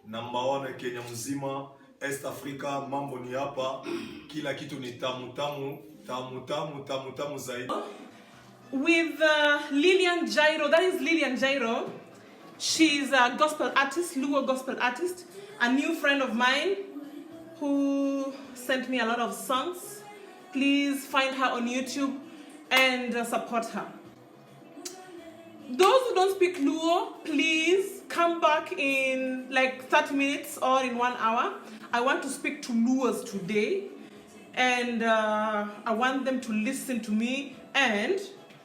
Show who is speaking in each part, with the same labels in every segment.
Speaker 1: Number one Kenya mzima, East Africa, mambo ni hapa, kila kitu ni tamu tamu zaidi.
Speaker 2: With Lilian Jairo, that is Lilian Jairo. She's a gospel artist, Luo gospel artist, a new friend of mine who sent me a lot of songs. Please find her on YouTube and support her. Those who don't speak Luo, please come back in like 30 minutes or in 1 hour. I want to speak to Luos today, and I want them to listen to me and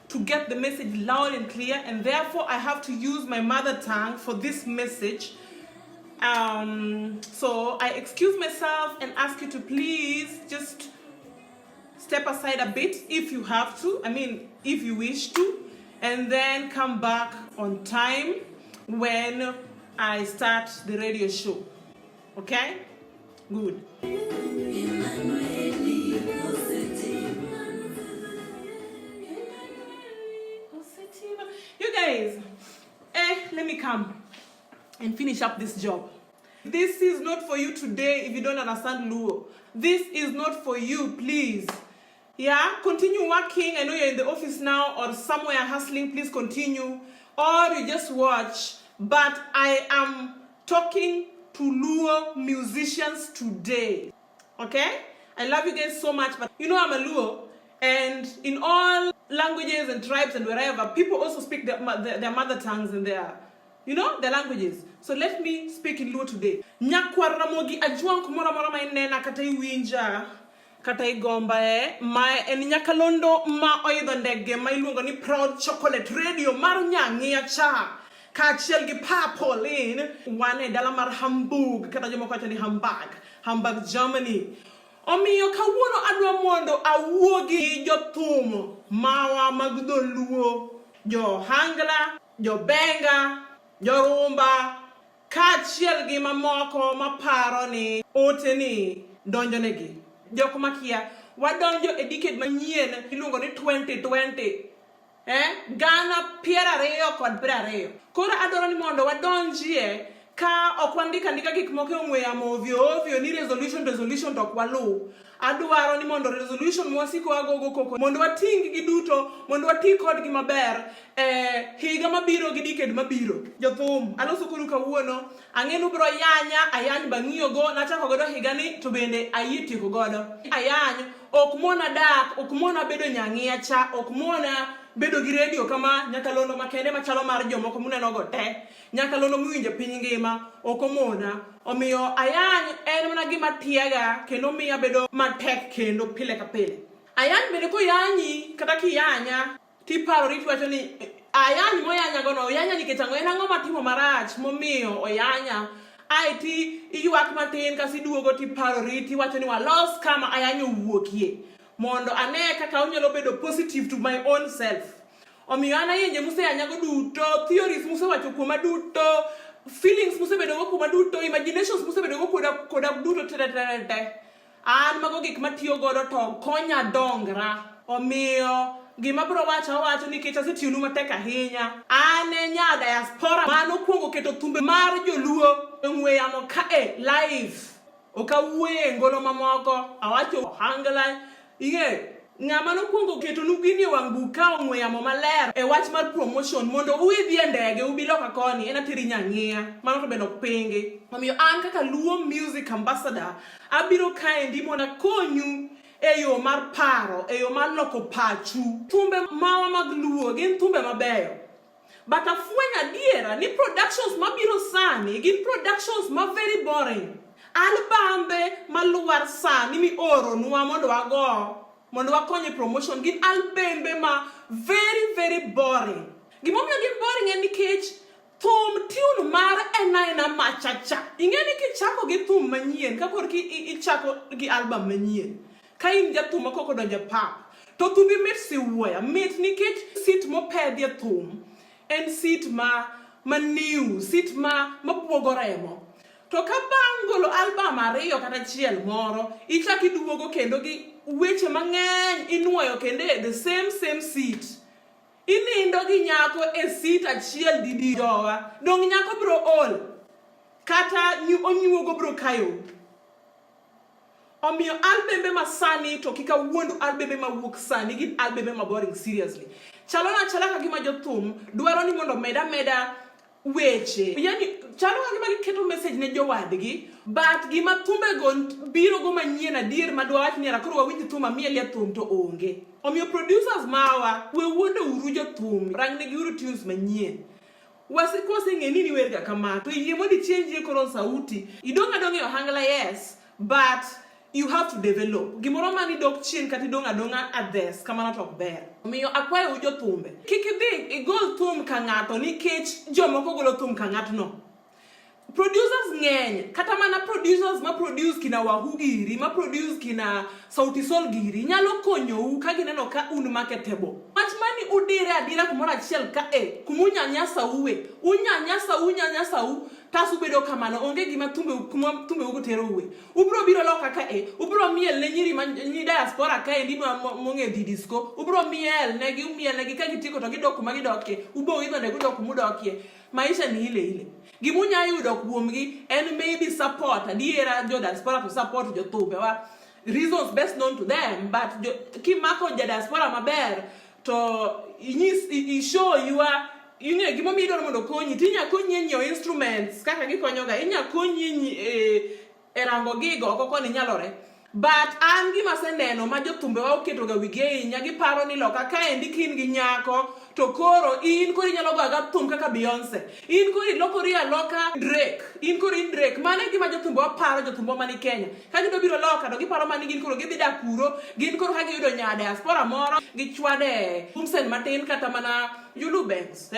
Speaker 2: to get the message loud and clear, and therefore I have to use my mother tongue for this message. So I excuse myself and ask you to please just step aside a bit if you have to, if you wish to, and then come back on time when I start the radio show. Okay? Good. You guys, let me come and finish up this job. This is not for you today if you don't understand Luo. This is not for you, please. Yeah, continue working. I know you're in the office now or somewhere hustling. Please continue. Or you just watch. But I am talking to Luo musicians today. Okay? I love you guys so much. But you know I'm a Luo. And in all languages and tribes and wherever, people also speak their mother tongues and their languages. So let me speak in Luo today. Nyakwaramogi ajuang kumora mora mainena katai winja. Katai gomba ma en nyakalondo ma oidho ndege ma iluongo ni Proud Chocolate Radio mar Nyang'ia cha kaachiel gi Pa Pauline wan e dala mar Hamburg kata jomoko wacho ni Hamburg, Germany. Omiyo kawuono adwa mondo awuogi gi jothum mawa mag dholuo, jo Hangla, jo Benga, jo Rumba kaachiel gi mamoko maparo ni ote ni donjonegi. Jok makia wadonjo e decade manyien iluongo ni 2020. Gana piera reyo kod prariyo. Koro adwaro ni mondo wadonjie ka ok wandika gik moko e ong'we yamo ovyo ni resolution to ok walu. Adwaro ni mondo resolution mwasiko wagogo koko mondo wating gi duto, mondo wati kodgi maber higa mabiro gi decade mabiro. Jothum, aloso kodu kawuono, ang'enu bro ayany bang'iyo go, nachako godo higa ni to bende ayie tieko godo. Ayany ok mona dak, ok mona bedo Nyang'ia cha, ok mona bedo gi radio kama nyakalondo makende machalo mar jomoko muneno go te, nyakalondo muwinjo piny ngima ok omona. Omiyo ayany en mana gima tiega kendo miya bedo matek kendo pile ka pile. Ayany bende koyanyi kata kiyanya tiparo wacho ni ayany moyanya gono oyanya nikech ang'o en ang'o matimo marach momiyo oyanya. Aiti iyuak matin kasi duogo tiparo wacho ni walos kama ayanyo wuokie mondo ane kaka onyalo bedo positive to my own self. Omiyo ana yenje museyanyago duto, theories musewacho kuoma duto, feelings musebedo go kuoma duto, imaginations musebedo go koda duto te. An mago gik matiyo godo to konya dongra. Omiyo gima bro wacho nikech asetionu matek ahinya. Ane nya diaspora mano kuongo keto thumbe mar joluo eng'we yamo ka live. Okawuoye ngolo mamoko, awacho Hangla. Ng'ama nokuongo keto nugini wang buka ong'we yamo maler e wach mar promotion mondo uidhi e ndege ubilo ka koni en atiri Nyang'ia mano to bendo pingi. Omiyo an kaka Luo Music Ambassador abiro kaendi mondo akonyu e yo mar paro, e yo mar loko pachu. Thumbe mawa mag Luo gin thumbe mabeyo, but afuenya adiera ni productions mabiro sani gin productions ma very boring. Albumbe maluar sani mi oro nuwa mondo wakonye promotion gin albumbe ma very boring. Gimomiyo gin boring en nikech thum tune mar ena machacha. Ing'eni kichako gi thum manyien ka korki ichako gi album manyien. Ka in jathum makoko donjo pap to thumbi mit siwuoya mit nikech sit mopedhie thum en sit ma new, sit ma buogo remo. To ka bang' golo album ariyo kata achiel moro, ichaki duogo kendo gi weche mang'eny inuoyo kendo the same seat. inindo gi nyako e sit achiel didi jowa dong nyako bro ol kata onyuogo bro kayo. Omiyo albembe masani to kika wuondu albembe mawuok sani gin albembe maboring seriously. Chalona chala ka gima jothum dwaro ni mondo meda weche. Yani chalo ka gima giketo message ne jowadgi, but gima thumbe go biro go manyien adier madwa wach ni koro wawinj thum amiel ya thum to onge. Omiyo producers mawa we wuondo uru jothum rangne gi uru tunes manyien. Wasikose ng'eni ni werga kama to yie modi change koro sauti. Idonga donge ohangla yes, but you have to develop. Gimoro mani dok chien kati donga adhes kama not ok ber. Omiyo akwayo ujo thumbe. Kikidhi igol thum ka ng'ato nikech jomoko golo thum ka ng'atno. Producers ng'eny, kata mana producers ma produce kina Wahu giri, ma produce kina Sauti Sol giri, nyalo konyo ka gineno ka un marketable. Wach mani udire adira kumoro achiel ka kumunyanyasa uwe, unyanyasa u tasu bedo kamano onge gima tumbe ugo tero uwe. Ubro biro loka ka ubro miel ne nyiri diaspora ka endi monge didisco, ubro miel negi ka gitiko to gidok kuma gidokie, ubo idho ne gidok mudokie. Maisha ni ile. Gimunya yudo kuomgi and maybe support adiera jo diaspora to support jo thumbe wa reasons best known to them, but kimako jo diaspora maber to show you are gimo mido mondo konyi tinya konyi nyiewo instruments kaka gikonyoga inya konyi erango gigo koko ni nyalore. But an gima seneno ma jothumbe wa oketo ga wige nya giparo ni loka ka endi kin gi nyako to koro in kori nyalo ga thum kaka Beyonce, in kori lokori aloka Drake, in kori Drake. Mane gima jothumbe wa paro jothumbe mani Kenya ka gido biro loka to giparo mani gin koro gidhi dakuro gin koro ka giyudo nya diaspora moro gichwade Humsen matin kata mana Yulu Banks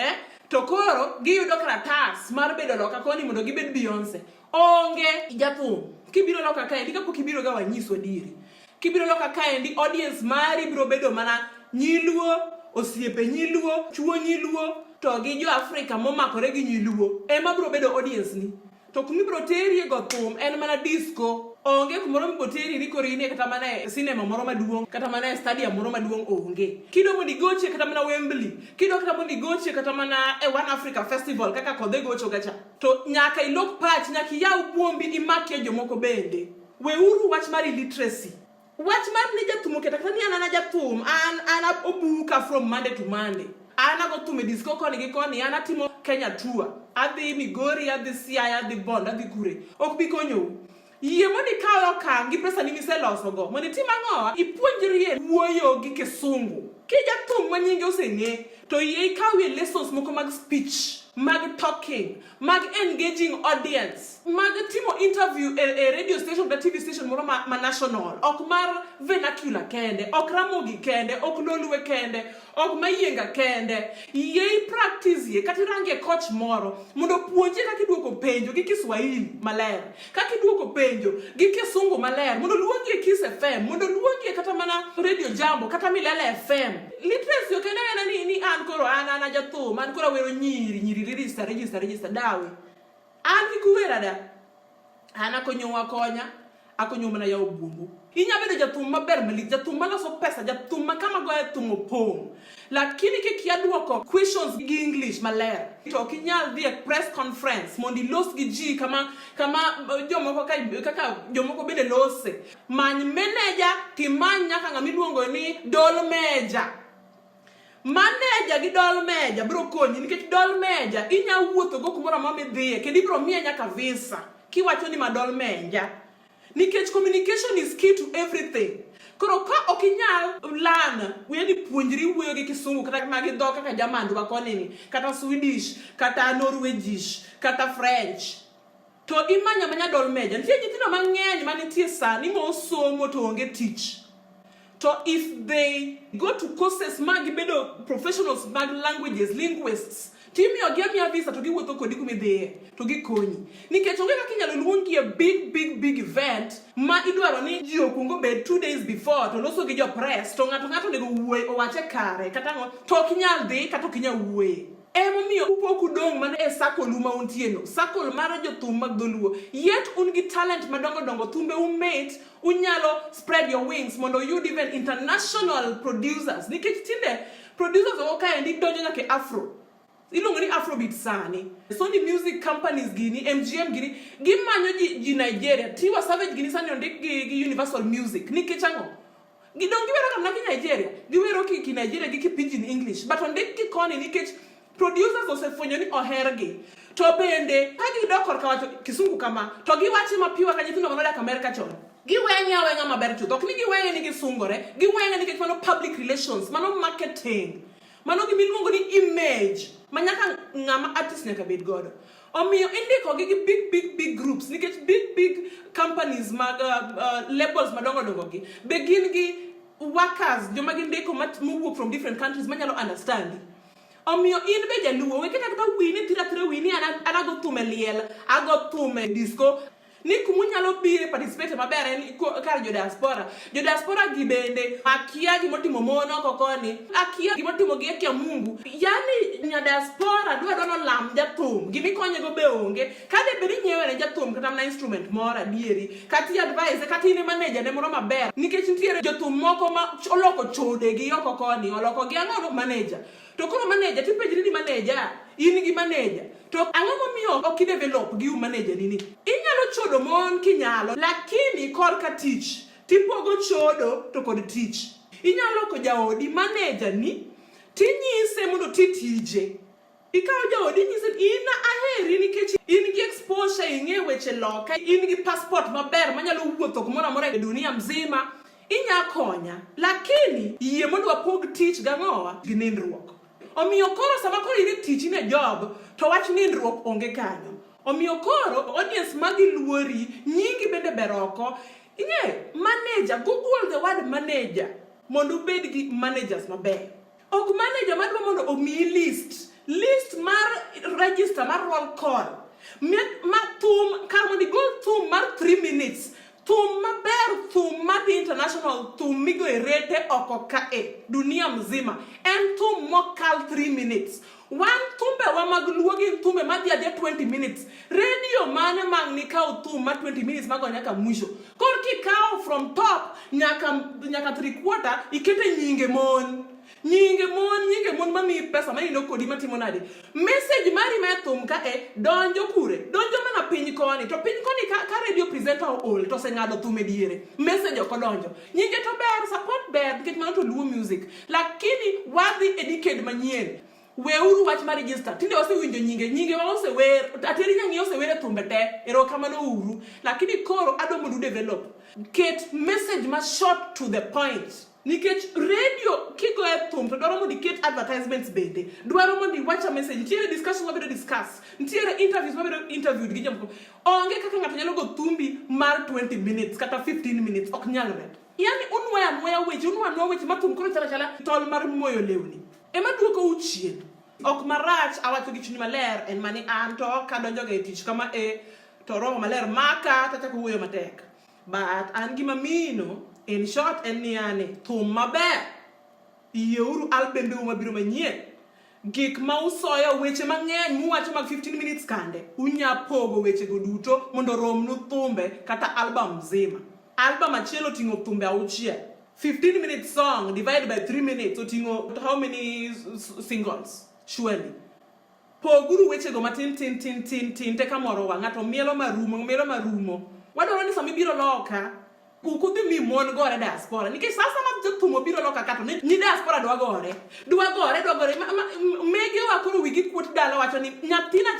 Speaker 2: to koro giyudo kratas mar bedo loka koni mondo gibed Beyonce. Onge jathum kibiro loka kaendi kapo kibiro ga wanyiso diri kibiro loka kaendi audience mari biro bedo mana nyiluo osiepe nyiluo chuo nyiluo to gi jo Africa momakore gi nyiluo ema biro bedo audience ni to kumi biro teri go thum en mana disco. Onge kumoro mbo teri ni korine kata mana cinema moro maduong kata mana stadium moro maduong onge. Kido modi goche kata mana Wembley, kido kata modi goche kata mana One Africa Festival kaka kodhe gocho gacha to nyaka ilok patch nyaka yaw puombi imakie jomoko bende. Weuru wach mar literacy, wach mar ni jathum kata ni anana jathum an obuka from Monday to Monday. Ana go tume disco koni gi koni ana timo Kenya tour adhi Migori adhi Siaya adhi Bondo adhi kure ok bi konyo. Yie moni kawo kangi pesa ni miseloso go moni timango ipuonjrie wuoyo gi Kisungu ki jathum manyinge oseng'e to yie ikawie lessons moko mag speech, mag talking, mag engaging audience, mag timo interview a radio station the TV station moro ma national ok mar vernacular kende, ok Ramogi kende, ok Lolwe kende, ok Mayienga kende. Yie practice ye kati range coach moro mondo puonje kaka iduoko penjo gi Kiswahili maler, kaka iduoko penjo gi Kisungu maler, mondo luongi Kiss FM, mondo luongi kata mana Radio Jambo kata Milele FM. Literacy okene ni an koro ana jathum an koro wero nyiri register dawe an gikuwera da ana konyowa konya akonyo mana yaw bumbu. Inya bedo jathum maber malit, jathum maloso pesa, jathum makama goya thum opong, lakini kikia duoko questions gi English maler to kinyal dhi press conference mondi los gi ji kama jomoko kaka jomoko bende lose. Many manager timany nyaka ng'ami luongo ni Dol Meja. Manager gi Dol Meja bro konyi nikech Dol Meja inya wuotho go kumoro ma midhiye kendo ibro miye nyaka visa kiwacho ni Dol Meja. Nikech communication is key to everything. Koro ka okinyal learn weni puonjri wuoyo gi Kisungu kata magi dhok kaka Jamandu wakoni ni kata Swedish kata Norwegish kata French to imanya Dol Meja. Nitie nyithindo mang'eny manitie sani mosomo to onge tich. So if they go to courses mag bedo professionals mag languages, linguists, timi ogia visa to giwuotho kodi kumidhiye to gikonyi. Nikech onge kaka inyalo luongi a big event ma idwaro ni ji okungo bed 2 days before to loso gi jo press to ng'ato nego wuoye owache kare kata ngo to kinyal dhi kata kinyal wuoye. Emomiyo upoku dong man e circle uma untieno, circle mar jothum mag dholuo. Yet un gi talent madongo thumbe umate unyalo spread your wings mondo you even international producers. Nikech tinde producers oko kae ndik donjo nyaka afro iluongo ni afrobeat sani. Sony Music Companies gini, MGM gini, gimanyo ji Nigeria. Tiwa Savage gini sani ondik gi Universal Music. Nikech ang'o? Gidong giwero kamna ki Nigeria. Giwero ki Nigeria gi pidgin English. But ondik ki koni nikech producers osefwenyo ni ohergi. To bende, ka gidok korka wacho kisungu kama, to giwachi mapiwa ka nyithindo manodak America chon. Giwenge awenga maber chuth. Ok ni giwenge ni gisungore. Giwenge nikech mano public relations, mano marketing. Mano gimiluongo ni image. Manyaka ngama artist nyaka bed godo. Omiyo indiko gi big groups nikech big companies mag labels madongo gi be gin gi workers joma gindiko mowuok from different countries manyalo understand. Omiyo in be jaluo weketa kata wini tira wini anago thume liel ago thume disco ni kumunyalo bire participate maber en kar jo diaspora gi bende akia gimotimo mono kokoni akia gimotimo gi akia Mungu yani nya diaspora dwaro lam jathum gimikonye go be onge kade bedi nyewe ne jathum kata na instrument moro adieri kati advice kati ne manager ne moro maber nikech ntiere jothum moko ma oloko chode gi oko koni oloko gi ang'o manager to koro manager tipejri ni manager in gi manager to ang'o momiyo ok develop gi manager nini inyalo chodo mon kinyalo lakini korka tich tipogo chodo to kod tich inyalo ko jaodi manager ni tinyise mondo titije ikawo jaodi nyise ina aheri nikech in gi exposure ing'e weche loka in gi passport maber manyalo wuotho kumoro amora e dunia mzima inyakonya lakini yie mondo wapog tich gang'owa gi nindruok. Omiyo koro sama koro ine tich ine job to wach nindruok onge kanyo. Omiyo koro audience magi luori nyingi bende beroko. Inge manager, Google the word manager mondo bed gi managers maber. Ok manager madwa mondo omi list mar register mar roll call. Ma thum kar mondo go thum mar 3 minutes. Thum maber, thum madi international, thum migo erete oko kae, dunia mzima. En thum mokal 3 minutes. One thumbe wa magluogi thumbe madi adia 20 minutes. Radio mane magni kao thum ma 20 minutes mago nyaka mwisho. Korki kao from top nyaka 3/4 ikete nyinge mon mami pesa mani no kodi matimo nade. Message mari ma thum kae donjo kure. Donjo mana piny koni. To piny koni ka radio presenter ol to se ngado thum ediere. Message ok donjo. Nyinge to ber support ber nikech mano to luo music. Lakini wadhi educate manyien. Weuru wach ma register. Tinde wasewinjo nyinge wa osewer. Ateri nyangi osewer thumbe te. Ero kamano uru. Lakini koro ado mondo develop. Get message ma short to the point. Nikech radio kigo e thum to dwaro mondo iket advertisements bende dwaro mondo iwacha message ntiere discussion mabedo discuss ntiere interviews mabedo interviewed gi jomoko onge kaka ng'ato nyalo go thumbi mar 20 minutes kata 15 minutes ok nyalre yani unwaya weche ma thum koro chala tol mar moyo lewni ema duoko uchien ok marach awacho gi chuny maler en mani an to kadonjo ga e tich kama to roho maler maka tata ko wuoyo matek but an gi mamino in short en niane thum maber yeuru albembe mabiro manyien gik ma usoyo weche mang'eny muwacho mag 15 minutes kande unyapogo weche go duto mondo romnu thumbe kata album mzima album achiel oting'o thumbe 6 15 minutes song divided by 3 minutes oting'o how many singles surely poguru weche go matin tin te kamoro wa ng'ato mielo marumo wadwaro ni sami biro loka ukudhi mi mon gore diaspora nikech sasa ma jotumo biro loka kato ni diaspora dwa gore mege wa koro wigi kuot dalo wacho ni nyathina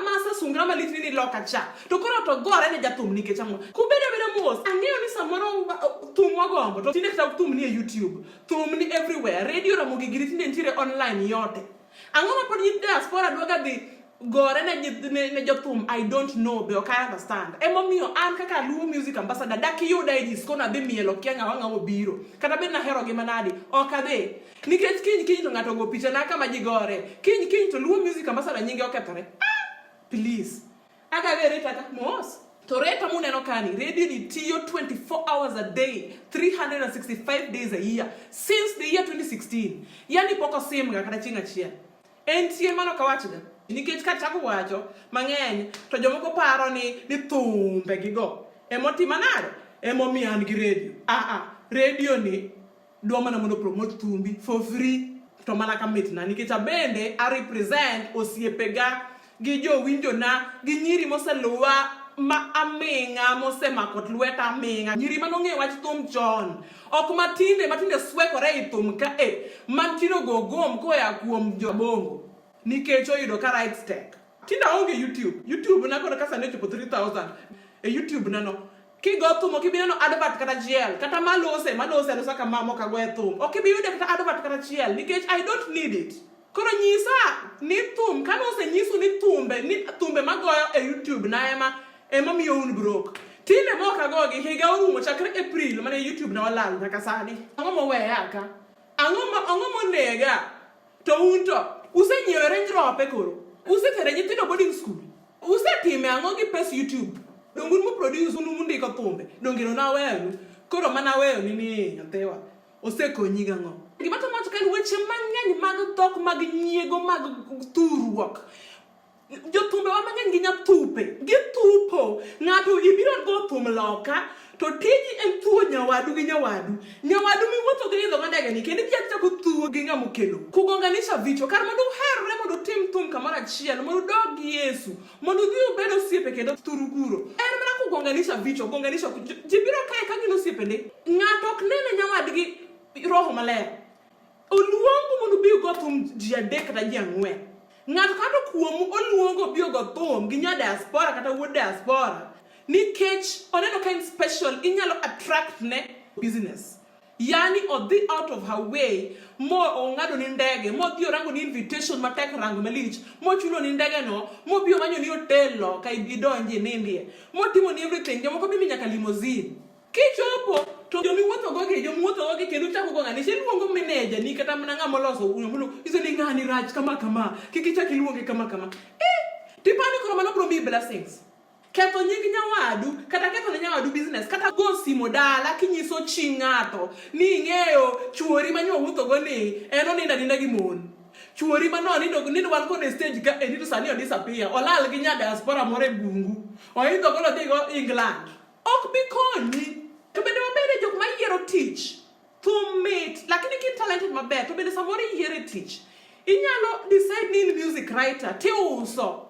Speaker 2: masa sungra malitni ni loka cha to koro to gore ne jathum nikech amo kubede mos ang'eyo ni samoro thum wagombo to tinde kata thum ni e YouTube thum ni everywhere radio ramogi giri tinde ntiere online yote ang'o ma pod diaspora dwaga dhi gore ne jothum I don't know be okay understand emomiyo an kaka luo music ambassador daki yuda e disco na be mielo kianga wanga obiro kata be na hero gi manadi okabe nikech kiny to ng'ato go picha na kama jigore kiny to luo music ambassador nyinge okethore please aga vere tata mos to reta muneno kani radio ni tiyo 24 hours a day 365 days a year since the year 2016 yani poko simga kata chinga chia entie mano kawachga nikech kata wacho mang'eny to jomoko paro ni thumbe gigo emotima nade emomiyo an gi radio radio ni dwa mana mondo promote thumbi for free to mana kamit na nikech abende I represent osiepega gi jowinjo na gi nyiri moseluwa ma aminga mosemako lweta aminga nyiri manong'e wach thum chon ok matinde swekore I thum ka mantino gogom koya kuom jobongo nikech oyudo ka rights tech tinda onge YouTube na koda kasa ne chopo 3000 YouTube nano kigo thum ok ibineno advert kata chiel kata malose losa kama moka go thum ok ibiyude kata advert kata chiel nikech I don't need it. Koro nyisa ni thum kano osenyisu ni thumbe magoyo YouTube na ema miyo un broke. Tinde moka gogi higa orumo chakre April mane YouTube na walal nyaka sani. Ang'o moweya ka? Ang'o monega? To unto usenyiewo Range Rover koro. Usetere nyithindo boarding school. Usetime ang'o gi pes YouTube? Dongun mo produce unu ndiko thumbe. Dongino na weyo. Koro mana weyo ni nyathewa. Osekonyi gang'o? Gima to macho kan weche mang'eny mag dhok mag nyiego mag thuruok. Jothumbe wa mang'eny gi nyathupe githupo ng'ato ibiro go thum loka to tiji en thuo nyawadu gi nyawadu miwuotho gi idho ng'adege ni kendo jia chako thuo gi ng'amo kelo kugonganisha vicho kar mondo uherre mondo tim thum kamoro achiel mondo dog gi Yesu mondo dhi ubed osiepe kendo thuruguro en mana kugonganisha vicho jibiro kae ka gin osiepene ng'ato ok nene nyawadgi roho maler oluongo mondo bi go thum ji adek kata ji ang'wen ng'ato kato kuomu oluongo bi go thum gi nya diaspora kata wuod diaspora nikech oneno kind special inyalo attract ne business yani odhi out of her way mo ong'ado ni ndege mo dhi orango ni invitation matek rango malich mo chulo ni ndege no mo bio manyo ni hotel lo ka idonje nindie mo timo ni everything jomoko bi nyaka limousine kichopo to jomiwuotho gogi kendo chako go ng'ani luongo manager ni kata mana ng'ama loso mulo iso ni ng'ani rach kama kikichak iluonge kama tipani koro mano bro be blessings ketho nying nyawadu kata ketho ne nyawadu business kata go simo dala kinyiso chi ng'ato ni ing'eyo chuori manyo wuotho go ni eno ninda gi mon chuori mano nindo wan kod stage ka enito sani o disappear olal gi nya diaspora more bungu oidho go dhi go England ok bi konyi to bende mabede jok ma yiero tich thum mit lakini kin talented maber to bende samoro yiero tich inyalo decide ni music writer tiuso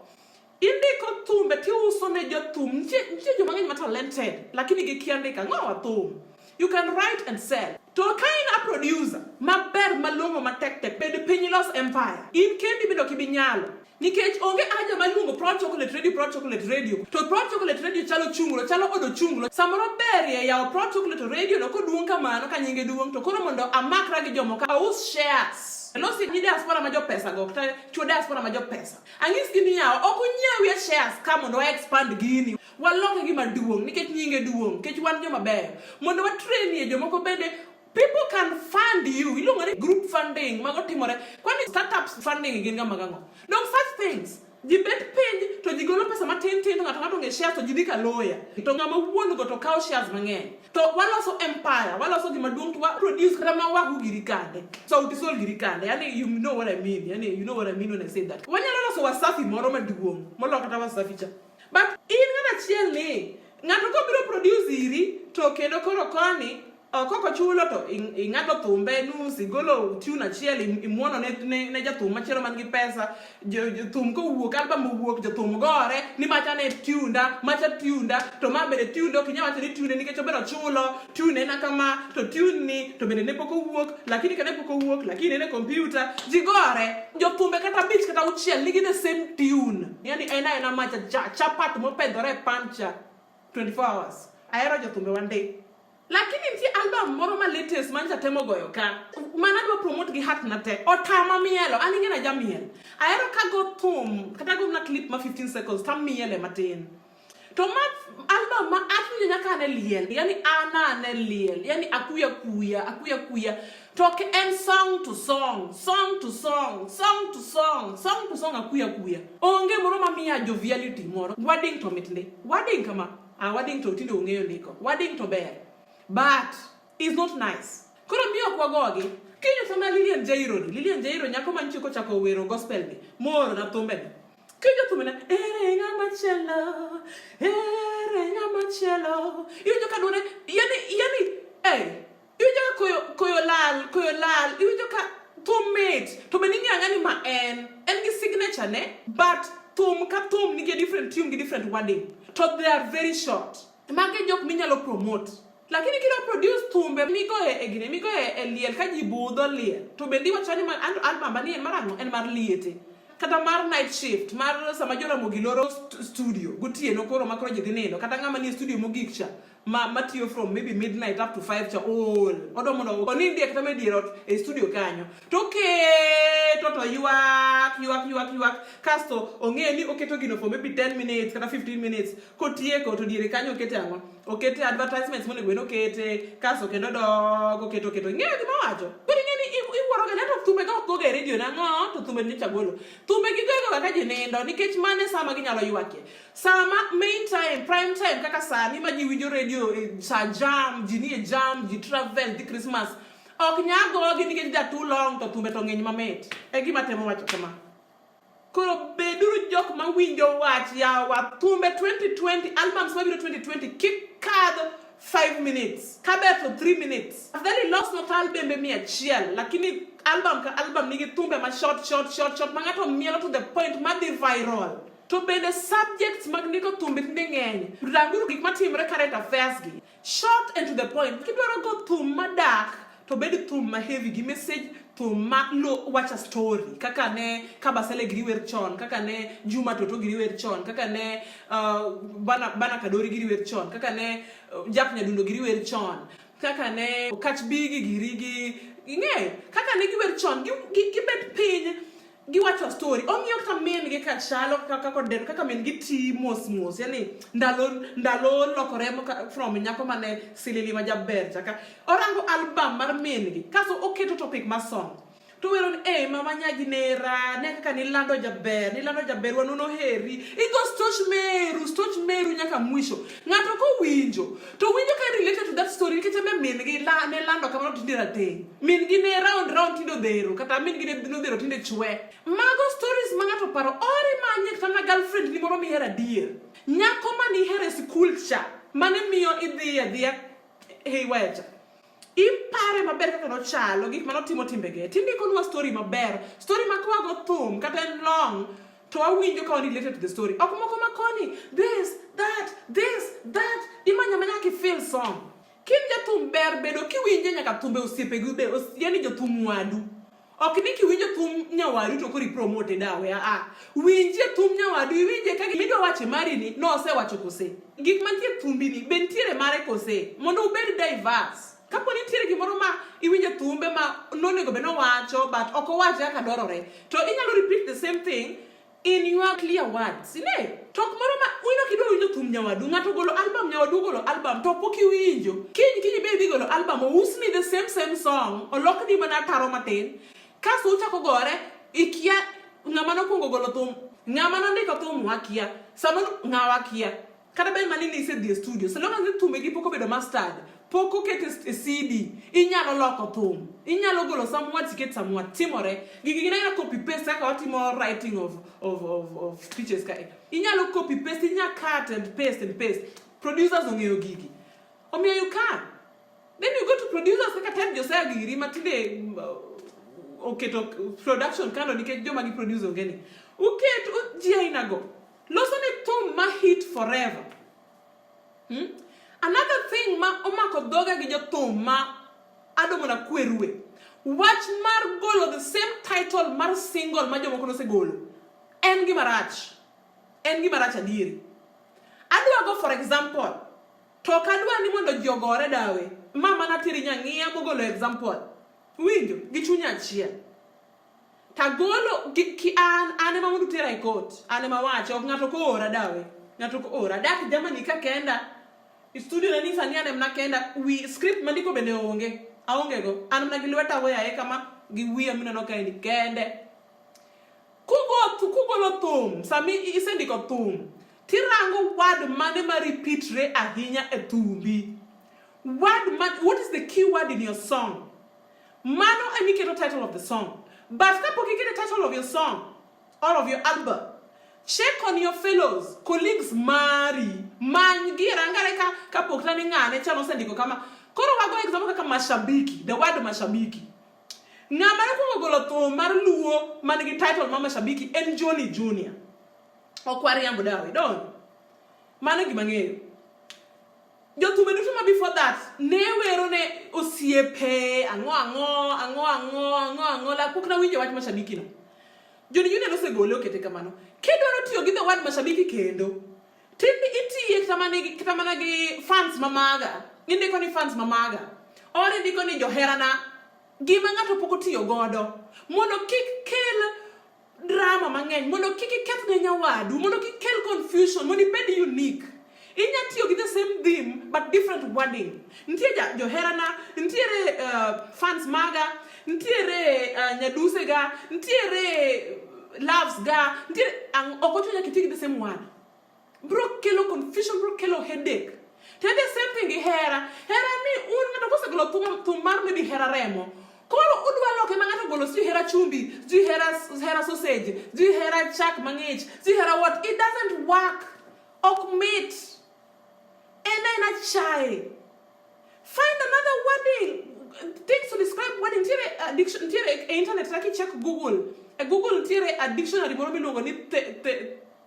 Speaker 2: indiko thumbe tiuso ne jothum nitie joma ng'eny ma talented lakini gikia ndika ng'owa thum you can write and sell to kain a producer maber malongo matek bende piny los empire in kendi bedo kibinyalo nikech onge aja maluongo Proud Chocolate Radio to Proud Chocolate Radio chalo odo chungulo samoro berie yawo Proud Chocolate Radio no koduong kamano ka nyinge duong to koro mondo amakra gi jomoko aus shares losi ni diaspora ma jo pesa go kata chuo diaspora ma jo pesa ang'is gi ni yawo ok unyiewie shares ka mondo expand gini waloke gi maduong nikech nyinge duong nikech wan joma ber mondo wa train ye jomoko bende people can fund you iluongo ni group funding mago timore kwani startups funding gin ga magango don't such things jibet piny to jigolo pesa matin to ng'ato nge shares to jidika lawyer to ng'ama wuon go to kawo shares mang'eny to waloso empire waloso gima duong to wa produce kata ma wahu girikande so utisol girikande yani you know what I mean when I say that wanyalo loso wasafi moro maduong molo kata wasafi cha but in ng'ana chiel ni ng'ato ko biro produce iri to kendo koro koni koko chulo to ing'ato thumbe nusi golo tune achiel imuono ne jathum machielo man gi pesa thum ko wuok album wuok jathum gore ni macha ne tunda to ma bede tune ok nyama ni tune nikech obero chulo tune na kama to tune ni to bede ne poko wuok lakini ne computer jigore jothumbe kata bich kata uchiel nigi the same tune yani ena macha chapat mo pedore pancha 24 hours ahero jothumbe one day. Lakini nti album moro ma latest manja temo goyo ka mana do promote gi hat na te otama mielo ani ngena jamiel ayero ka go thum kata go na clip ma 15 seconds tam miele matin to ma album ma atu nyaka ne liel yani ana ne liel yani akuya toke en song to song akuya onge moro ma miya joviality moro wedding to mitne wedding kama wedding to tinde ongeyo ndiko wedding to ber but it's not nice. Koro miyo kwa gogi kinyo sama Lilian Jairo nyako manchi ko chako wero gospel ni moro na thumbe ni kinyo thumbe ere ng'ama chelo iyo joka done yani Iwinjo koyo lal, iwinjo ka thum mit, to be ning'eyo ang'ani ma en gi signature ne, but thum ka thum nigi different tune gi different wording, to they are very short. Magi jok minyalo promote. Lakini kilo produce thumbe migo e liel ka ji budho liel, to bendi wacho ni album bani en marango en mar liete. Kata mar night shift, mar sama jora mogiloro studio, gotieno koro makoro ji dhi nindo, kata ng'ama ni studio mogik cha, matiyo from maybe midnight up to 5 cha all. Odo mondo onindi kata mediero e studio kanyo. To to yuak kasto ong'e ni oketo gino for maybe 10 minutes kata 15 minutes. Kotieko to diere kanyo okete ang'o? Okete advertisements monego bed okete, kasto kendo dog oketo. Ng'eyo gima wacho? Koro ing'e ni iwuoro ga to thumbe ka ok e radio nang'o to thumbe ni chagolo. Thumbe gigogo kaka ji nindo nikech mane sama ginyalo yuakie. Sama main time, prime time kaka sani ma ji winjo radio sa jam, ji nie jam, ji travel di Christmas. Ok nyago gi nikech da too long to thumbe to ng'eny mamit. E gima temo wacho kama. Koro beduru jok ma winjo wach yawa thumbe 2020 albums mabiro 2020 kikadho 5 minutes kabeto 3 minutes afadhali lost not album 100 lakini album ka album nigi thumbe ma short ma ng'ato mielo to the point madhi viral. To bende subjects mag niko thumbe tinde ng'eny. Ranguru gik matimre current affairs gi short and to the point. Kidwaro go thum ma dark to bed thum ma heavy gi message thum ma lo watch a story kaka ne Kabasele giri wer chon, kaka ne Juma Toto giri wer chon, kaka ne bana Kadori giri wer chon, kaka ne Jack Nyadundo giri wer chon, kaka ne Catch Big giri gi ng'e kaka ne giwer chon gi bet piny gi watch a story. Ong'iyo kaka men gi ka chalo kaka koden kaka men gi ti mos yani ndalo lokore from nyako mane silili ma jaber chaka orango album mar men gi kaso oketo topic ma song to wero ni mama nyagi nera ne kaka ni lando jaber wanuno heri igo stoch meru nyaka mwisho ng'ato ko winjo to winjo ka related to that story nikech men gi ne lando kamano tindira te min gi ne round tindo dhero kata min gi ne dhero tinde chwe mago stories ma ng'ato paro ori manye kata girlfriend ni moro mi hera dier nyako mani here school cha mane miyo idhiya hey wecha impare maber kaka no chalo gik mano timo timbege tindiko nwa story maber story makwago thum kata en long to awinjo ka related to the story ok moko makoni this that imanya ki feel song kinja thum ber bedo kiwinje nyaka thumbe osiepe gube yani jo thum wadu ok ni kiwinjo thum nyawadu to kori promote dawe winje thum nyawadu winje ka gidwa wache mari ni no osewacho kose gik mantie thumbi ni bentiere mare kose mondo ubed diverse. Kapo nitiere gimoro ma iwinjo thumbe ma nonego beno wacho but ok owache kaka dwarore to inyalo repeat the same thing in your clear words tok moro ma wino kidwa winjo thum nyawadu ng'ato golo album to pok iwinjo kiny be dhi golo album ousni the same song olokni mana taro matin kaso uchako gore ikia ng'ama nokwongo golo thum ng'ama nondiko thum wakia sama ng'awa kia kata ben manini isedhi studio so long as thumbe gi pok obedo mastered poko kete CD inyalo loko thum inyalo golo somewhat ticket somewhat timore gigi na copy paste kaka watimo writing of speeches ka inyalo copy paste inya cut and paste producers ong'eyo gigi omiyo you can then you go to producers kaka Ted Josiah giri matinde oketo production kando nikech joma gi produce ongeni uketo ji ainago loso ne thum ma hit forever. Another thing ma omako dhoga gi jothum ma adomo na kwerue wach mar golo the same title mar single ma jomoko nosegolo en gima rach adieri. Adwa go for example to kadwa ni mondo jogore dawe mama natiri nyang'ia mogolo example winjo gi chunya achiel tagolo ki an ema mondo tera e court an ema wacho ok ng'ato ko ora dawe ng'ato ko ora dak jamani ka kenda studio na nisa ni ane mnakenda we script mandiko bende aonge go an mna gilweta weya kama giwia mina no kaini kende kugolo thum sami isendiko thum tirango word mane ma repeatre ahinya e thumbi what is the key word in your song mano emiketo title of the song but kapo kikete title of your song or of your album check on your fellows colleagues mari man girangare ka kapok tani ngane chano sendiko kama Koro wago example kaka mashabiki, the word mashabiki. Ng'ama ne golo thum mar Luo man gi title mar mashabiki en Johnny Junior. Okwari yangu dawe, don. Mano gima ng'eyo. Jothumbe duto ma before that ne wero ne osiepe ang'o la pok na winjo wach mashabiki no. Johnny Junior nosegole okete kamano. Kidwaro tiyo gi the word mashabiki kendo. Tindi itiye kita mana gi fans mamaga. Indiko ni fans mamaga. Ore indiko ni joherana. Gima ng'ato pok otiyo godo. Mondo kik kel drama mang'eny. Mondo kik keth ne nyawadu. Mondo kik kel confusion. Mondo ibed unique. Inya tiyo gi the same theme but different wording. Ntiere joherana. Ntiere fans maga. Ntiere nyaduse ga. Ntiere loves ga. Ntiere okochunya kitigi the same word. Bro kelo confusion. Bro kelo headache. Tell the same thing hera. Hera ni ng'ato kosegolo thum mar maybe hera remo. Koro udwalo ke mang'ato golo si hera chumbi, si hera sausage, si hera chak mang'ich, si hera what? It doesn't work. Ok meat. Ena chai. Find another wording. Things to describe wording. Tiere internet taki check Google. Google tiere a dictionary moro milongo ni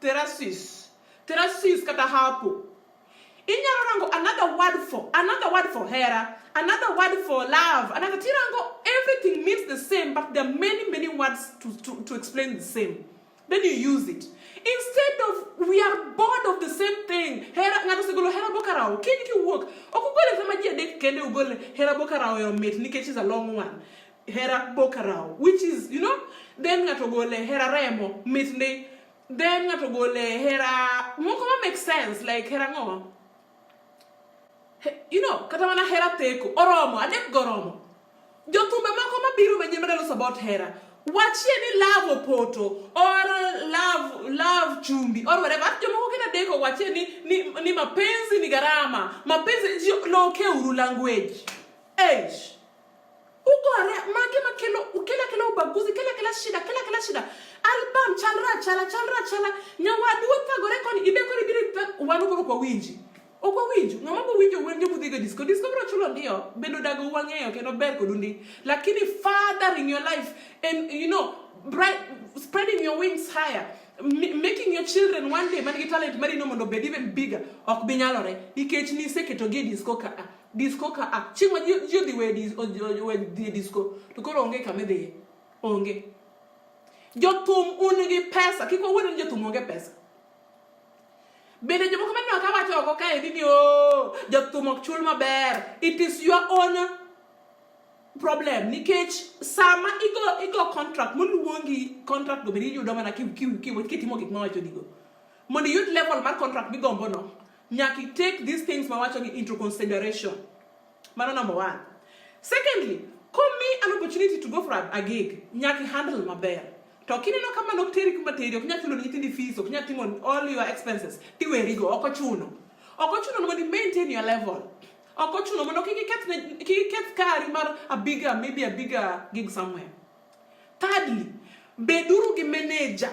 Speaker 2: terasis. Terasis kata hapo. Inyarango another word for hera, another word for love, another tirango, everything means the same, but there are many words to explain the same. Then you use it. Instead of, we are bored of the same thing. Hera, ngato segolo hera bokarao. Kini ki work. Okugole kama jia dek kende ugole hera bokarao your mate. Nikechi is a long one. Hera bokarao. Which is, you know, then ngato gole hera remo. Mate ne. Then ngato gole hera. Mokoma makes sense. Like hera ngo. You know, katamana hera teko. Oromo. Adek goromo. Jotumbe mako mabiru menyemedalo about hera. Wachie ni love opoto or love chumbi or whatever. Jomo kina deko wachie ni mapenzi ni garama. Mapenzi loke uru language. Age. Ugore mage kila ubaguzi kila shida. Album chala. Nyawadu otagore koni ibe koni biri wanugoro kwa winji. Okwa winju, ngamabu winju wenje mudhiga disco bro chulo ndio, bendo dago wang'eyo kendo ber kodundi. Lakini further in your life and you know, spreading your wings higher, making your children one day manigi talent mari no mondo bed even bigger. Ok binyalore, nikech ni seketo gi disco ka chingwa jio di disco, to koro onge kamedhi, onge. Jothum unigi pesa, kiko wenu jothum onge pesa. Bede jomoko meno akawacho oko kae ni jothum ok chul maber. It is your own problem. Nikech sama igo contract moluongi contract go bedi yudo mana kitimo gik mawacho digo. Mondo yud level mar contract bigombo no. Nyaki take these things mawacho into consideration. Mano number 1. Secondly, come me an opportunity to go for a gig. Nyaki handle maber. Talking no kama no teri kumateri, okunya chulo nyitindi fees, okunya timo all your expenses. Tiweri go, okochuno no mondo maintain your level. Okochuno mondo kiki kari mar maybe a bigger gig somewhere. Thirdly, beduru gi manager.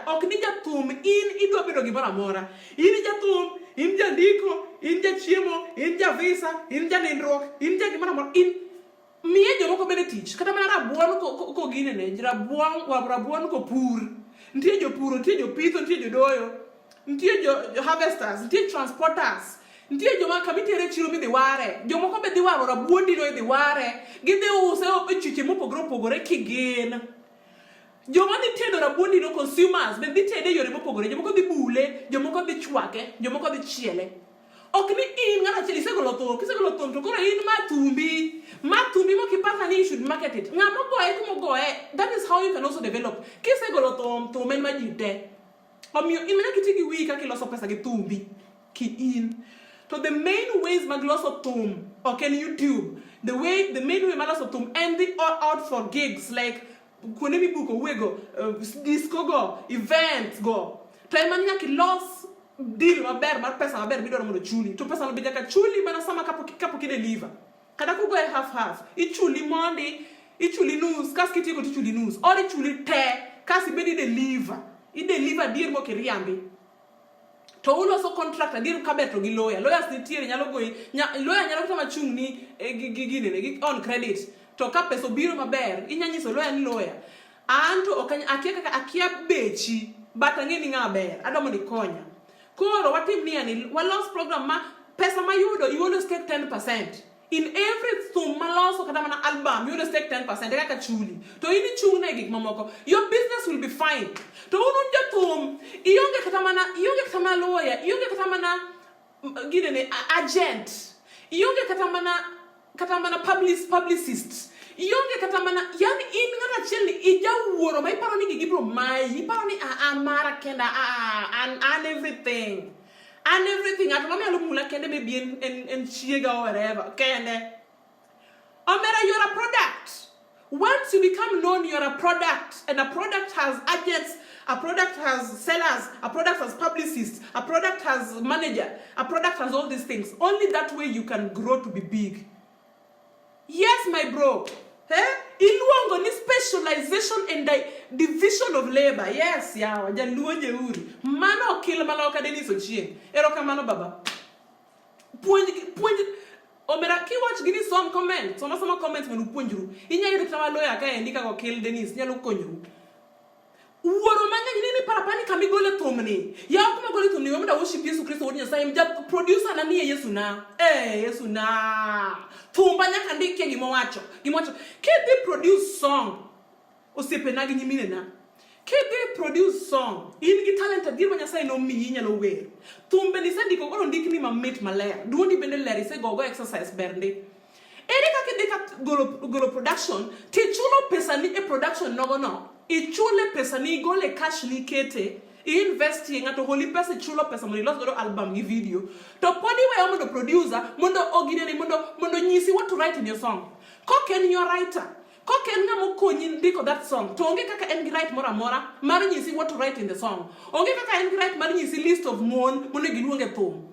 Speaker 2: Ok ni jathum in idwa bedo gi mora mora. In jathum, in jandiko, in jachiemo, in javisa, in janindruok, in gimora mora. Miye jomoko bende tich kata mana rabuon ko ginene rabuon ko pur ntie jopuro ntie jopitho ntie jodoyo ntie jo harvesters ntie transporters ntie joma kamitere chiro mi dhi ware jomoko be dhi waro rabuon dino dhi ware gidhi use chiche mopogore kigin joma dhi tedo rabuon dino consumers be dhi tede yore mopogore jomoko dhi bule jomoko dhi chwake jomoko dhi chiele. Ok ni in ngana cheli kisegolo thum to koro in matumbi mo kipata ni you should market it. Ngamo goe. That is how you can also develop. Kisegolo thum en majite. Omiyo in mena kitigi wika kiloso pesa gi tumbi ki in. So the main ways magloso thum okay YouTube. The main way magloso thum and the out for gigs like kunemi buko wego disco go events go. Time manya kilos deal maber mar pesa maber bidoro mondo chuli to pesa no bidaka chuli mana sama kapo ki deliver kada ku go half ichuli mondi ichuli news kas kitiko tichuli news or ichuli te kas bedi deliver deal mo kiriambi to uloso contract adir kaber to gi lawyer nitie nyalo goyi lawyer nyalo kama chung ni gi on credit to ka pesa biro maber inyanyiso lawyer ni lawyer anto akia bechi but angeni nga ber adomo ni konya koro watim ni ani walos program ma pesa mayudo you always take 10%. In every thum maloso kata mana album you always take 10% kaka chuli to ini chung na gik mamoko your business will be fine to unun jathum ionge kata mana lawyer ionge kata mana gine agent ionge kata mana publicist ionge kata mana yani in ngata cheli ijawuoro mai paro ni gibro mai paro ni amara kenda and everything atomami alumula kende maybe in chiega or whatever kende omera you're a product. Once you become known, you're a product, and a product has agents, a product has sellers, a product has publicists, a product has manager, a product has all these things. Only that way you can grow to be big. Yes, my bro. Iluongo ni specialization and division of labor. Yes, yawa jaluo jeuri. Mano okil maloka Dennis Ochieng. Erokamano baba. Puonj omera ki watch gini some comment. Some comments menu puonjru. Inya yudo kama lawyer ka endika ko kill Dennis nyalo konyoru. Uoro mang'eny nini parapani kamigole thumni. Yaw kuma gole thumni wamda worship Yesu Kristo wodi Nyasaye mja producer na niye Yesu na. Yesu na. Thumba nyaka ndike gimowacho. Kidhi produce song. Osiepenagi nyimine na. Kidhi produce song. In gi talent adir Nyasaye no miyi nyalo wer. Thumbe ni sendiko koro ndikni mamit maler. Duondi bende ler ise go exercise bernde. Ere kaka golo production, ti chulo pesa ni e production no. Ichule pesa ni gole cash ni kete. Investing ngato holi pesa chulo pesa mo los go album gi video. To podi we omondo producer, mondo ogine mondo nyisi what to write in your song. Koken your writer. Koken ngamo konyi ndiko that song. To onge kaka en gi write mora mar nyisi what to write in the song. Onge kaka en gi write mar nyisi list of mon mondo giluonge thum.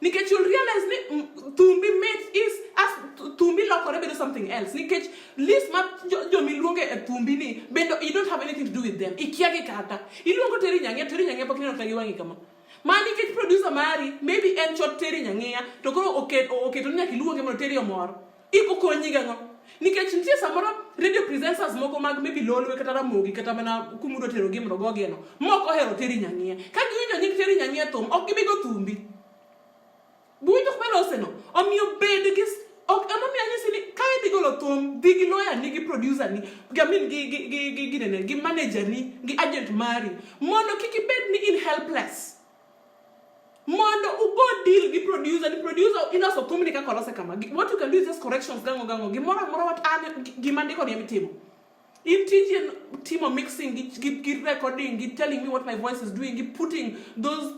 Speaker 2: Nikech you'll realize ni thumbi mate is as thumbi lokore bedo something else. Nikech list ma jo milunge e thumbi ni bendo you don't have anything to do with them. Ikiage kata. Iluongo teri nyangia pok ni otagi wangi kama. Mani nikech producer mari maybe en chot teri nyangia to koro oketo nyaka iluonge mondo teri omor. Iko konyi gango. Nikech nitie samoro radio presenters moko mag maybe lolwe kata ramogi kata mana kumudo tero gi mondo gogeno. Moko hero teri nyangia. Ka giwinjo nying teri nyangia thum ok gibigo thumbi. Buindo kmeloseno omiyo bedgis ok amami anyisi ni kai digolo thum digi lawyer ni gi producer ni gamin gi manager ni gi agent mari mondo kiki bed ni in helpless mondo ugo deal gi producer ni producer inaso thum ni ka kolose kama what you can do is just corrections gango gimora what an gimandiko ni emitimo in team of mixing gi recording gi telling me what my voice is doing gi putting those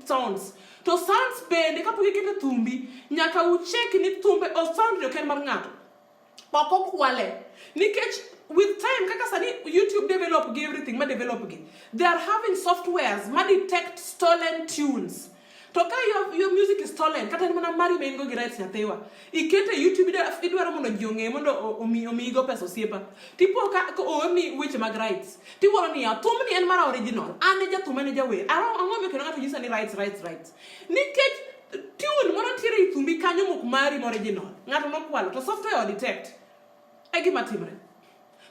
Speaker 2: sounds to sounds bende kapo gikete thumbi nyaka check ni thumbe o sound yo ken mar ngato poko kwale nikech with time kaka sani YouTube develop everything ma develop gi they are having softwares ma detect stolen tunes to ka your music is stolen kata ni mana mari mengo gi rights nyathewa ikete YouTube idwaro mondo jonge mondo omi go pesa osiepa tipo ka oni weche mag rights tiworo ni thumni en mara original ane ja thumane ja wer ang'o me keno ngato nyisa ni rights nikech tune mono tire thumbi kanyo mok mari original ngato nokwalo to software detect e gima timre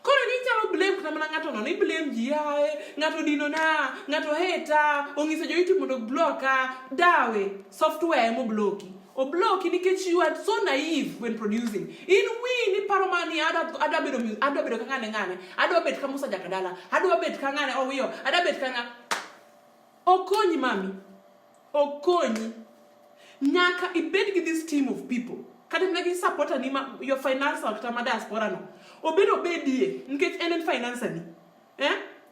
Speaker 2: koro ni nyalo blame kata mana ngato no ni blame ji ngato dino na ngato heta ongiso jo YouTube mondo blocka dawe software mo blocki o blocki nikech you are so naive when producing in we ni paromani ada bedo ka ngane adwa bet ka Musa Jakadala adwa bet ka ngane owiyo ada bet ka okonyi mami okonyi nyaka ibed gi this team of people kata mnagi supporter ni your financial kata ma diaspora no obedo bedie nkech en finance ni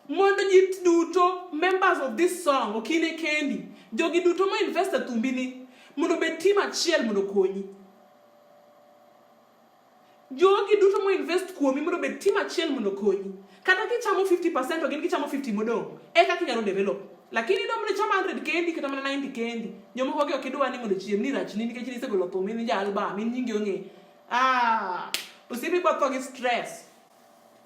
Speaker 2: mondo ji duto members of this song okine kendi jogi duto mo invest thumbi ni mondo bet team achiel mondo konyi jogi duto mo invest kuomi mondo bet team achiel mondo konyi kata kichamo 50% ogin kichamo 50 modong eka kinyalo develop lakini do mne chama 100 kendi kata mana 90 kendi nyomo hoge okidwa ni mondo chiem ni rach ni nikech ni segolo thum ni ja album ni nyingi onge usibi botho gi stress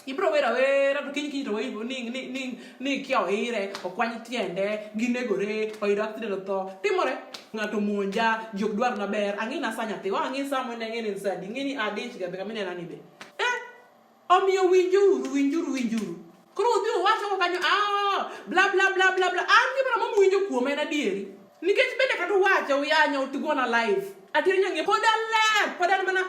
Speaker 2: ibro wera to kiny to waibo ni kia oire okwany tiende ginegore oyudo accident tho timore ng'ato monja jok dwar maber ang'ina sa nyathi wa ang'in sa mone ng'eni sadi ng'eni adich gabe kamine nani be omiyo winjuru koro udhi uwacho ko kanyo bla bla bla bla bla an gibra mo winjo kuom en adieri nikech bende kata uwacho uyanyo utigona live atiri nyange podan mana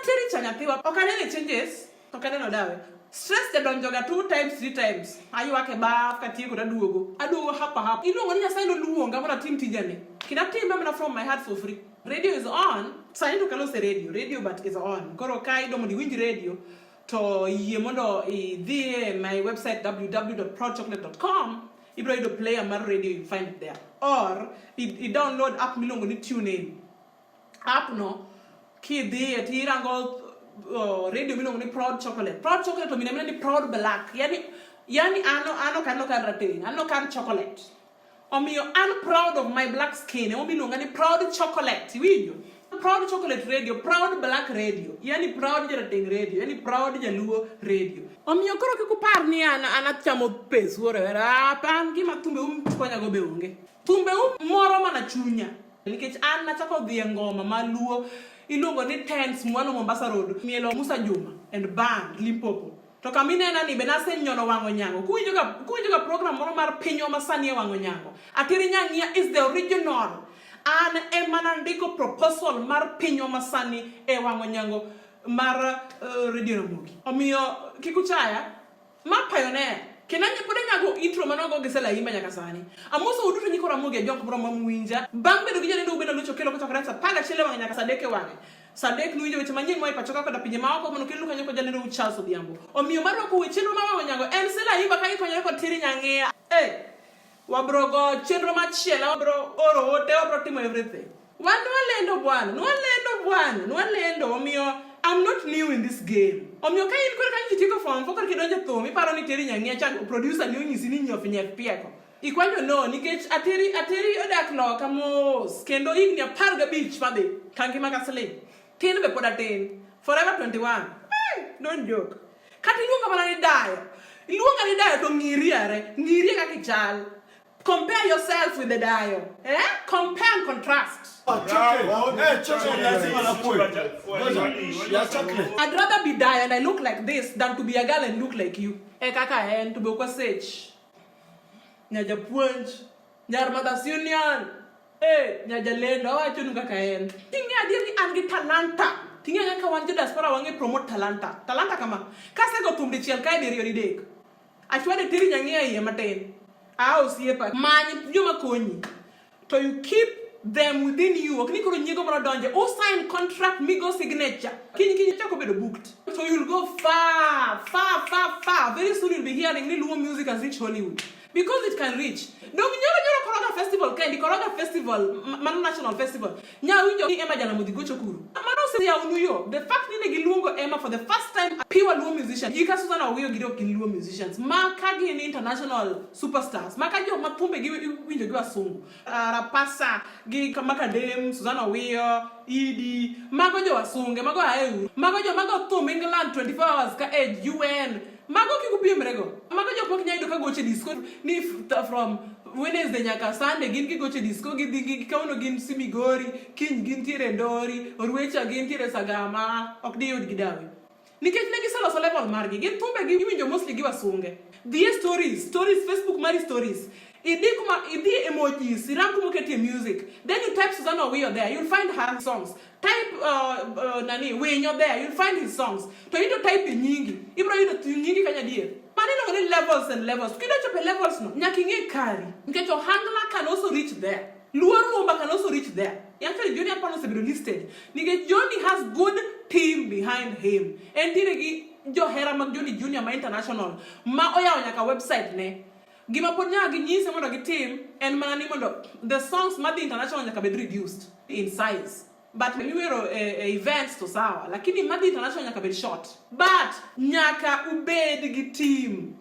Speaker 2: teri cha nyathiwa okanene changes okaneno dawe stress te donjoga 2 times 3 times ayuake baf katieko aduogo hapa iluongo ni Nyasaye luonga mondo atim tijane kinatime mana from my heart for free. Radio is on sani to kalose radio but is on koro ka ido mondo iwinj radio to yie mondo idhi my website www.proudchocolate.com ibro ido player mar radio, you find it there, or you download app milongo ni TuneIn. App no kidhi tirango radio milongo ni Proud Chocolate to minamina ni Proud Black, yani ano kan rating, ano kan chocolate omiyo I'm proud of my black skin omiluonga ni Proud Chocolate, winjo Proud Chocolate Radio, Proud Black Radio, yani Proud Jarating Radio, yani Proud Jaluo Radio. Omiyo koro kikupar ni anachamo pes wore pan gima tumbe konya go be onge. Tumbe moro mana chunya. Nikech an nachako dhi ngoma maluo iluongo ni Tents Mwano Mombasa Road, mielo Musa Juma and band Limpopo. To kamine nani benase nyono wango nyango. Kuinjoga program moro mar pinyo masani wango nyango. Atiri nyangia is the original. An emanandiko proposal mar pinyo masani wango nyango mar Radio Ramogi. Omiyo kikuchaya ma pioneer kenanye pode nyago intro manogo gisela yima nyaka sani amoso uduto nyiko Ramogi jonko bro mamwinja bangbe do gijane ndo bena lucho kelo ko chakra paga chele wanga nyaka sadeke wange sadek nuinjo weche manyien moy pachoka koda pinje maoko mono kelu kanyo ko jane ndo Charles Odhiambo. Omiyo mar ko weche ndo mawa nyango en sela yima kai konyo ko tiri nyangia wabrogo chenro machiela wabro oro ote wabro timo everything. Nwalendo bwana omiyo I'm not new in this game. Omiyo kai in kore kanyo tiko form fokor kidonje thum iparo ni teri nyangia chan producer ni onyisi ni nyofi nyek pieko ikwanyo no nikech ateri odak no kamos kendo igni 15 fadhi kangi makasle tin be poda tin forever 21 don't joke kati lunga bana ni dayo to ngiri ka kichal. Compare yourself with the Dio. Compare and contrast. I'd rather be Dio and I look like this than to be a girl and look like you. Kaka to be kwa sage. Nyaja punch. Nyarmada union. Nyaja lendo wa chunu kaka en. Tinga diri angi talanta. Tinga nyaka wanje diaspora wange promote talanta. Talanta kama. Kase go tumdi chiel kai diri yodidek. Ashwade tiri nyangia ye maten. Many juma konyi. So you keep them within you. Okini kuro nyego mara donje. O sign contract migo signature. Kini chako bedo booked. So you'll go far. Very soon you'll be hearing ni Luo music has reached Hollywood. Because it can reach. Don't nyoro Koroga Festival kandi Koroga Festival Manu National Festival. Nya winjo ni Emma Jana Mudigo Chokuru. Amano se ya New York. The fact ni Gilungo Emma for the first time pure Luo musician. Yika Susan Owiyo gido Luo musicians. Makagi ni international superstars. Makagi mapumbe winjo giwa sungu. Rapasa gi Kamaka Dem Susan Owiyo Idi magojo wasunge mago aeu mago to England 24 hours ka age UN mago kikupie mrego mago jopok nyaido ka goche disco ni from Wednesday nyaka Sunday gin kigoche disco gi kauno gin Simigori kiny gin tiere Ndori orwecha gin tiere Sagama ok diyud gidawe nikech ne gisaloso level margi gin tumbe gi winjo mostly gi wasunge the stories Facebook mari stories idi emojis irangu muketi music then you type Susan Owiyo there you'll find her songs type Winyo there you'll find his songs to you type nyingi ibro you nyingi kanya die maneno ni levels and levels kido chope levels no nyakinge kari nkecho handler can also reach there Luo Rumba can also reach there actually Johnny Apano se be listed nige Johnny has good team behind him and diregi johera mag Johnny Junior ma international ma oya nyaka website ne Gima ponya ginyise mondo gitim en mana ni mondo the songs madi international nyaka be reduced in size. But when we were events to sawa, lakini madi international nyaka be short. But nyaka ubed gi team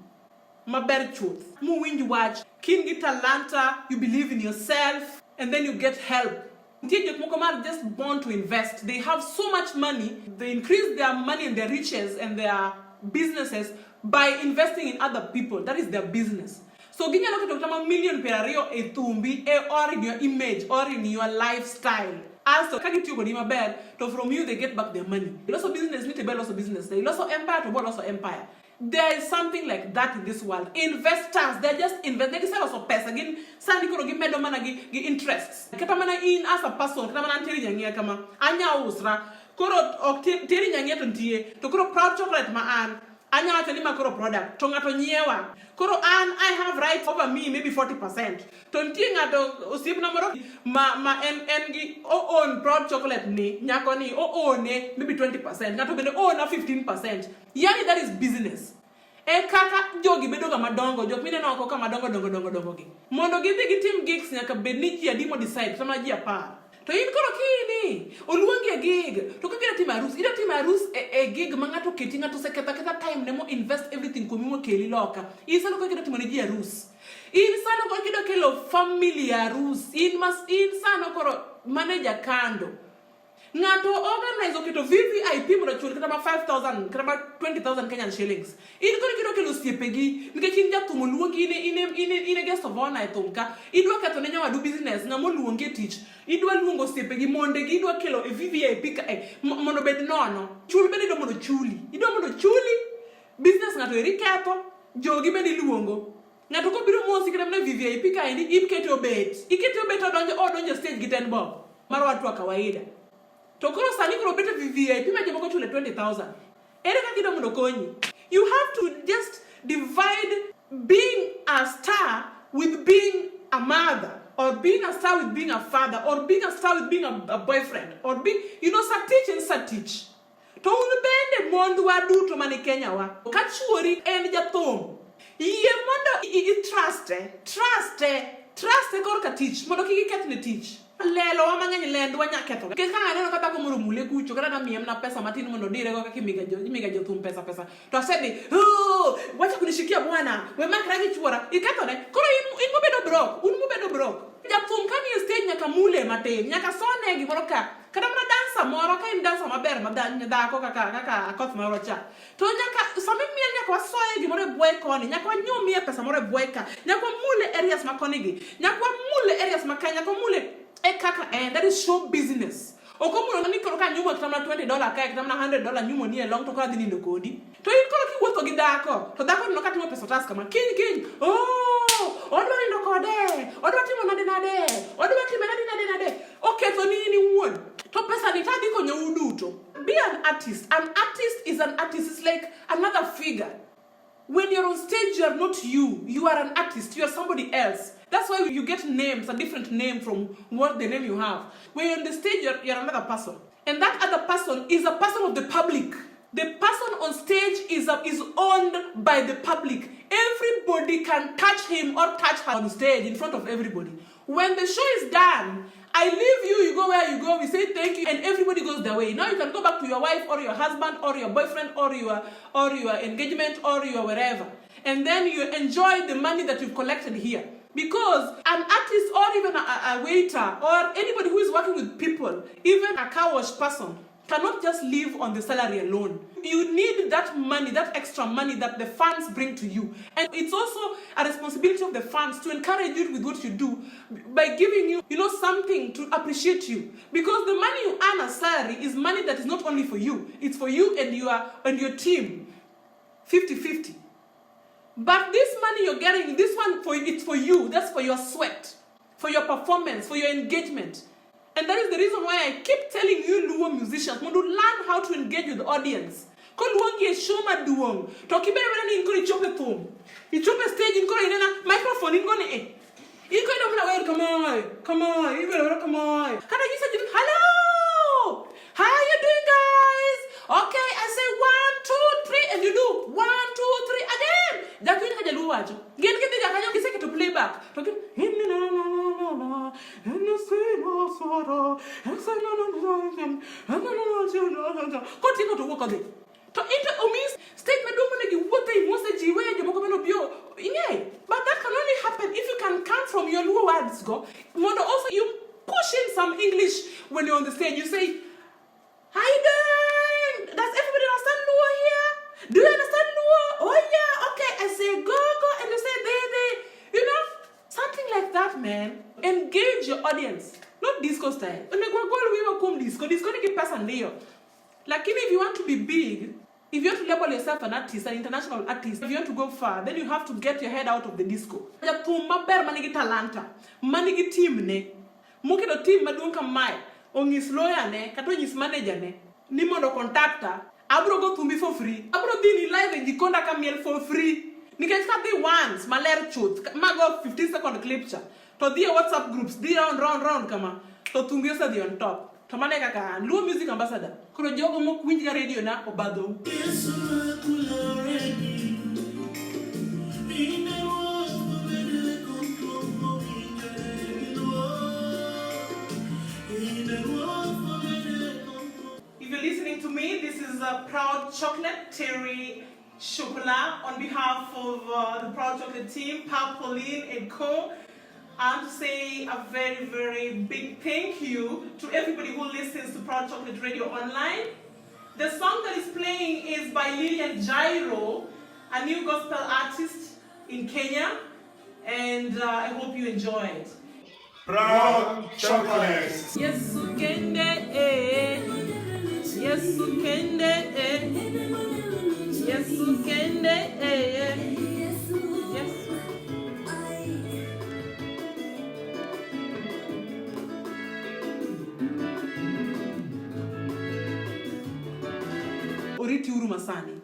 Speaker 2: maber chuth. Mu winj watch kin gi talanta, you believe in yourself and then you get help. Are just born to invest. They have so much money. They increase their money and their riches and their businesses by investing in other people. That is their business. So ginyalo keto kama million perario e thumbi or in your image or in your lifestyle. Also, kagi tiyo kodi maber, to from you they get back their money. Also business need to build also business. Also empire to build also empire. There is something like that in this world. Investors, they're just invest. They sell also pesa. Again, sandi kuro give medo mana give interests. Kata mana in as a person, kata mana teri nyangia kama anya usra. Kuro teri nyangia tuntie. To kuro proud chocolate ma an. Anya ateli ma kuro product. Tonga to nyewa. Kuro an I have right over me maybe 40%. Tontie ngato usip na moro ma engi o own proud chocolate ni nyako ni o own maybe 20%. Ngato bende own 15%. Yani that is business. E kaka jogi bedo ga madongo, jok mine no ko ka madongo gi. Mondo gidhi gi team gigs nyaka bed ni ji adimo decide sama ji apar. To in koro kini, oluongi e gig. To kaka tim arus, ida tim arus e gig mangato keti ngato seketa time nemo invest everything komi mo keli loka. Isalo ko kida timo ni ji arus. In sano ko kida kelo family arus. In sano koro manager kando. Ngato organize okito VVIP mo chul kata ma 5,000 kata ma 20,000 Kenyan shillings. In ko kiro kelo siepegi nikech in jatumo luongi ine guest of honor e thumka. Idwa keto ne nyawa do business ngamo luongi tich. Idwa luongo siepegi monde gi idwa kelo e VVIP ka mondo bed nono. Chul bende do mondo chuli. Idwa mondo chuli business ngato eri ketho jogi bende luongo. Ngato ko biro mosi kata na VVIP ka indi ikete obet. Ikete obet odonjo stage gi ten bob. Maro watu wa kawaida. To koro sani kuro bete VVIP ma jemoko chule 20,000. Ere ka kido mondo konyi. You have to just divide being a star with being a mother, or being a star with being a father, or being a star with being a boyfriend, or being, satich and satich. To unbende mondu wadu to mani Kenya wa. Kachuori en jathum. Iye mondo trust kor ka tich mondo kiki ketne tich. Lelo wa mang'eny lendo wa nyaketho. Kech ka ng'aneno kata ko moro mule kucho kata na miem na pesa matin mondo dire go kaka imiga jo thum pesa. To asebi, wacha kunishikia bwana. We makra gi chuora. Iketho ne. Koro in mo bedo broke. Jathum kani stage nyaka mule matin. Nyaka sone gi moro ka. Kata mana dansa moro ka in dansa maber madako kaka akoth moro cha. To nyaka sami miel nyaka wasoye gi moro buoy koni. Nyaka wanyumie pesa moro buoy ka. Nyaka mule areas makoni gi. Nyaka mule areas makanya. Nyaka mule that is show business. Okomuno ni koro ka nyumo kitamna $20 ka kitamna $100 nyumo ni long to kora dini ndo kodi. To in koro ki wuotho gi dako. To dako no katimo pesa tas kama. Kiny. Odwa ndo kode. Odwa timo nade. Okay, so ni wuon. To pesa ni tadi konyo uduto. Be an artist. An artist is an artist. It's like another figure. When you're on stage, you are not you. You are an artist. You are somebody else. That's why you get names, a different name from what the name you have. When you're on the stage, you're another person. And that other person is a person of the public. The person on stage is owned by the public. Everybody can touch him or touch her on stage in front of everybody. When the show is done, I leave you go where you go, we say thank you, and everybody goes their way. Now you can go back to your wife or your husband or your boyfriend or your engagement or your wherever. And then you enjoy the money that you've collected here. Because an artist or even a waiter or anybody who is working with people, even a car wash person, cannot just live on the salary alone. You need that money, that extra money that the fans bring to you. And it's also a responsibility of the fans to encourage you with what you do by giving you, something to appreciate you. Because the money you earn as salary is money that is not only for you, it's for you and your team. 50-50. But this money you're getting, it's for you. That's for your sweat, for your performance, for your engagement. And that is the reason why I keep telling you Luo musicians, to learn how to engage with the audience. Because Luo is show my duong. Talking about in Korea chop a thumb. You chop a stage in Korea, microphone in Korea. You come on. You better come on. Can I say hello? How are you doing, guys? Okay, I say 1, 2, 3, and you do 1, 2, 3 again. That you can do what? Get to play back. Continue to work on it. To means statement but that can only happen if you can come from your Luo words. Also, you push in some English when you're on the stage. You say, "How you doing? Does everybody understand Luo here? Do you understand stuff, man. Engage your audience. Not disco style. When we go come disco ni kipasa ndio. Lakini if you want to be big, if you want to label yourself an artist, an international artist, if you want to go far, then you have to get your head out of the disco. Ya tumba ber manigi talanta, manigi team ne. Muki do team madung kamai. Ongis lawyer ne, kato ngis manager ne. Ni mondo contactor. Abro go tumbi for free. Abro dini live and jikonda kamiel for free. Ni can start the once, maler chut. Mago 15-second clip cha. To the WhatsApp groups, di round kama. To tumbi osa di on top. To mane kaka Luo Music Ambassador. Kuro jogo mo kwinja radio na obado. If you're listening to me, this is a Proud Chocolate Terry Chocolat on behalf of the Proud Chocolate team, Pa Pauline and Co. I want to say a very, very big thank you to everybody who listens to Proud Chocolate Radio online. The song that is playing is by Lillian Jairo, a new gospel artist in Kenya, and I hope you enjoy it.
Speaker 1: Proud Chocolate.
Speaker 2: Yes, ukende yes, ukende yes, ukende yes. Oriti Uru Masani.